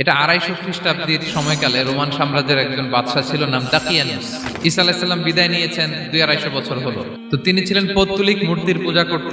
এটা 250 খ্রিস্টাব্দের সময়কালে রোমান সাম্রাজ্যের একজন বাদশা ছিল, নাম দাকিয়ানুস। ঈসা আলাইহিস সালাম বিদায় নিয়েছেন 250 বছর হলো। তো তিনি ছিলেন পৌত্তলিক মূর্তির পূজা করত,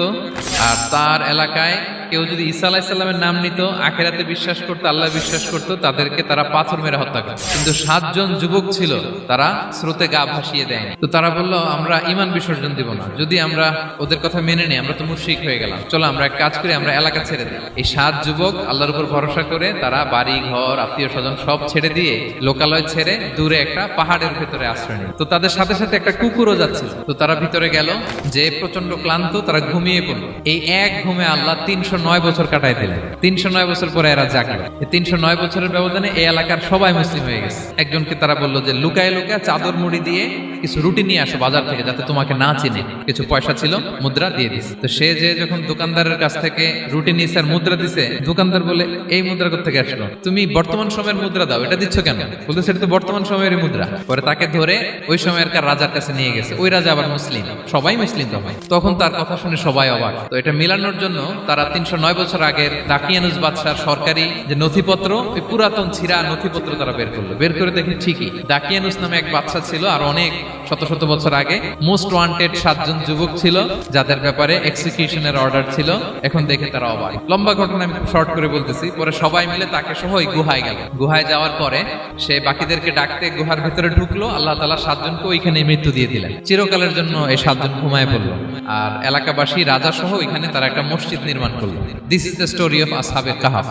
আর তার এলাকায় কেউ যদি ঈসা আলাইহিস সালামের নাম নিত, আখিরাতে বিশ্বাস করতো, আল্লাহ বিশ্বাস করত, তাদেরকে তারা পাথর মেরে হত্যা করত। কিন্তু 7 জন যুবক ছিল, তারা স্রোতে গা ভাসিয়ে দেয়। তো তারা বলল, আমরা ঈমান বিসর্জন দিব না, যদি আমরা ওদের কথা মেনে নিই আমরা তো মুশরিক হয়ে গেলাম, চলো আমরা এক কাজ করি, আমরা এলাকা ছেড়ে দিই। এই 7 যুবক আল্লাহর উপর ভরসা করে তারা বাড়ি ঘর আত্মীয় স্বজন সব ছেড়ে দিয়ে লোকালয় ছেড়ে দূরে একটা পাহাড়ের ভিতরে আশ্রয় নিল। তো তাদের সাথে সাথে একটা কুকুরও যাচ্ছিল। তো তারা ভিতরে গেল, যে প্রচন্ড ক্লান্ত, তারা ঘুমিয়ে পড়ল। এই এক ঘুমে আল্লাহ 309 বছর কাটাই দিলেন। 309 বছর পরে এরা জাগলো। এই 309 বছরের ব্যবধানে এই এলাকার সবাই মুসলিম হয়ে গেছে। একজনকে তারা বললো যে লুকায় লুকায় চাদর মুড়ি দিয়ে কিছু রুটি নিয়ে আসো বাজার থেকে, যাতে তোমাকে না চিনে। কিছু পয়সা ছিল, মুদ্রা দিয়ে দিস। তো সে যে যখন দোকানদারের কাছ থেকে রুটি নিয়েছে আর মুদ্রা দিছে, দোকানদার বলে, এই মুদ্রা কোথা থেকে আসলো? তুমি বর্তমান সময়ের মুদ্রা দাও, এটা দিচ্ছ কেন? বলতে সেটা তো বর্তমান সময়ের মুদ্রা। পরে তাকে ধরে ওই সময়কার রাজার কাছে নিয়ে গেছে। ওই রাজা আবার মুসলিম, সবাই মুসলিম তখন তার কথা শুনে সবাই অবাক। তো এটা মিলানোর জন্য তারা 309 বছর আগের দাকিয়ানুস বাদশার সরকারি যে নথিপত্র, ওই পুরাতন ছিঁড়া নথিপত্র তারা বের করলো। বের করে দেখে ঠিকই দাকিয়ানুস নামে এক বাদশা ছিল, আর অনেক শত শত বছর আগে মোস্ট ওয়ান্টেড 7 জন যুবক ছিল, যাদের ব্যাপারে এক্সিকিউশনের অর্ডার ছিল। এখন দেখে তারা অবাক। লম্বা ঘটনা আমি খুব শর্ট করে বলতেছি। পরে সবাই মিলে তাকে সহ ওই গুহায় গেল। গুহায় যাওয়ার পরে সে বাকিদেরকে ডাকতে গুহার ভিতরে ঢুকলো। আল্লাহ তাআলা 7 জনকে ওইখানে মৃত্যু দিয়ে দিলেন। চিরকালের জন্য এই 7 জন ঘুমায় পড়লো। আর এলাকাবাসী রাজা সহ ওইখানে তারা একটা মসজিদ নির্মাণ করলো। This is the story of আসহাবে কাহাফ।